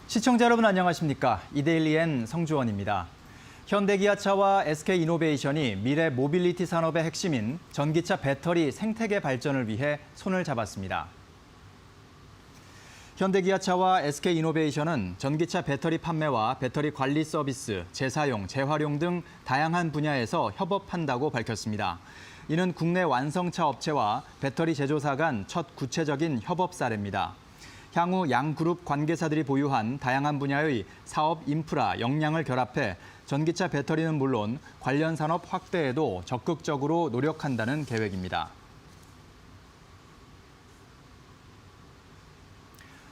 시청자 여러분 안녕하십니까? 이데일리엔 성주원입니다. 현대기아차와 SK이노베이션이 미래 모빌리티 산업의 핵심인 전기차 배터리 생태계 발전을 위해 손을 잡았습니다. 현대기아차와 SK이노베이션은 전기차 배터리 판매와 배터리 관리 서비스, 재사용, 재활용 등 다양한 분야에서 협업한다고 밝혔습니다. 이는 국내 완성차 업체와 배터리 제조사 간 첫 구체적인 협업 사례입니다. 향후 양 그룹 관계사들이 보유한 다양한 분야의 사업 인프라, 역량을 결합해 전기차 배터리는 물론 관련 산업 확대에도 적극적으로 노력한다는 계획입니다.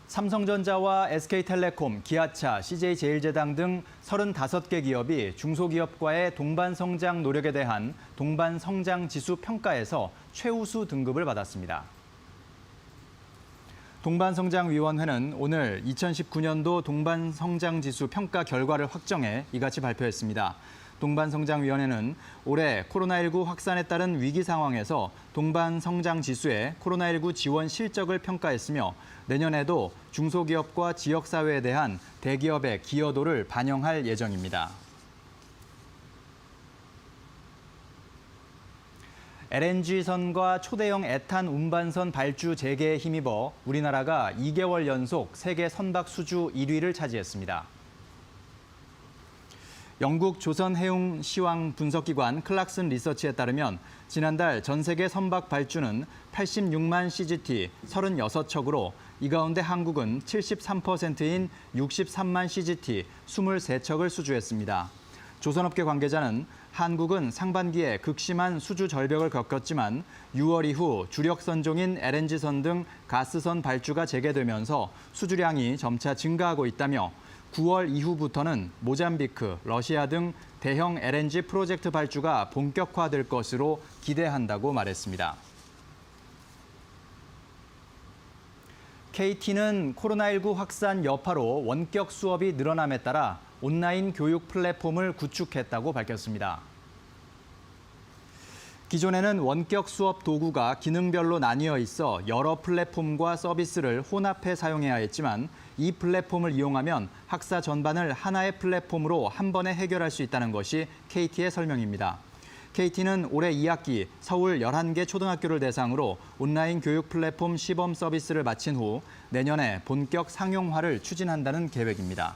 삼성전자와 SK텔레콤, 기아차, CJ제일제당 등 35개 기업이 중소기업과의 동반성장 노력에 대한 동반성장지수 평가에서 최우수 등급을 받았습니다. 동반성장위원회는 오늘 2019년도 동반성장지수 평가 결과를 확정해 이같이 발표했습니다. 동반성장위원회는 올해 코로나19 확산에 따른 위기 상황에서 동반성장지수의 코로나19 지원 실적을 평가했으며 내년에도 중소기업과 지역사회에 대한 대기업의 기여도를 반영할 예정입니다. LNG선과 초대형 에탄 운반선 발주 재개에 힘입어 우리나라가 2개월 연속 세계 선박 수주 1위를 차지했습니다. 영국 조선해운시황 분석기관 클락슨 리서치에 따르면 지난달 전 세계 선박 발주는 86만 CGT 36척으로 이 가운데 한국은 73%인 63만 CGT 23척을 수주했습니다. 조선업계 관계자는 한국은 상반기에 극심한 수주 절벽을 겪었지만 6월 이후 주력 선종인 LNG선 등 가스선 발주가 재개되면서 수주량이 점차 증가하고 있다며 9월 이후부터는 모잠비크, 러시아 등 대형 LNG 프로젝트 발주가 본격화될 것으로 기대한다고 말했습니다. KT는 코로나19 확산 여파로 원격 수업이 늘어남에 따라 온라인 교육 플랫폼을 구축했다고 밝혔습니다. 기존에는 원격 수업 도구가 기능별로 나뉘어 있어 여러 플랫폼과 서비스를 혼합해 사용해야 했지만 이 플랫폼을 이용하면 학사 전반을 하나의 플랫폼으로 한 번에 해결할 수 있다는 것이 KT의 설명입니다. KT는 올해 2학기 서울 11개 초등학교를 대상으로 온라인 교육 플랫폼 시범 서비스를 마친 후 내년에 본격 상용화를 추진한다는 계획입니다.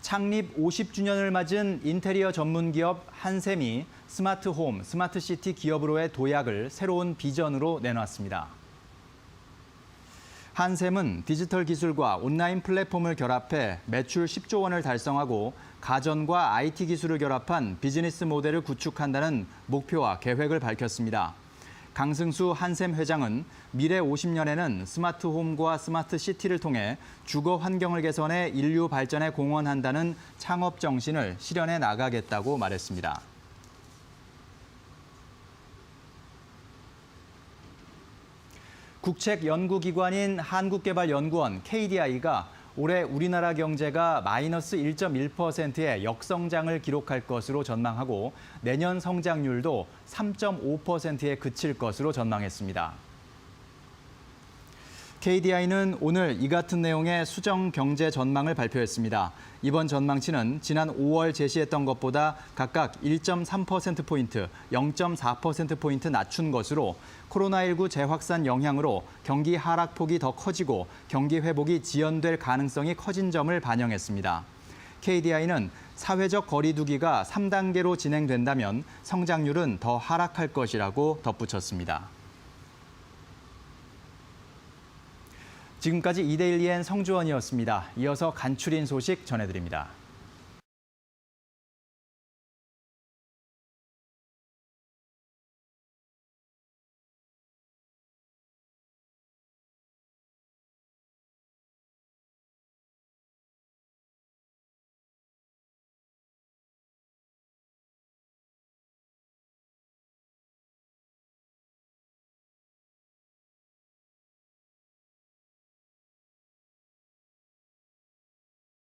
창립 50주년을 맞은 인테리어 전문 기업 한샘이 스마트홈, 스마트시티 기업으로의 도약을 새로운 비전으로 내놨습니다. 한샘은 디지털 기술과 온라인 플랫폼을 결합해 매출 10조 원을 달성하고 가전과 IT 기술을 결합한 비즈니스 모델을 구축한다는 목표와 계획을 밝혔습니다. 강승수 한샘 회장은 미래 50년에는 스마트홈과 스마트시티를 통해 주거 환경을 개선해 인류 발전에 공헌한다는 창업 정신을 실현해 나가겠다고 말했습니다. 국책 연구기관인 한국개발연구원 KDI가 올해 우리나라 경제가 마이너스 1.1%의 역성장을 기록할 것으로 전망하고 내년 성장률도 3.5%에 그칠 것으로 전망했습니다. KDI는 오늘 이 같은 내용의 수정 경제 전망을 발표했습니다. 이번 전망치는 지난 5월 제시했던 것보다 각각 1.3%포인트, 0.4%포인트 낮춘 것으로 코로나19 재확산 영향으로 경기 하락폭이 더 커지고 경기 회복이 지연될 가능성이 커진 점을 반영했습니다. KDI는 사회적 거리 두기가 3단계로 진행된다면 성장률은 더 하락할 것이라고 덧붙였습니다. 지금까지 이데일리엔 성주원이었습니다. 이어서 간추린 소식 전해드립니다.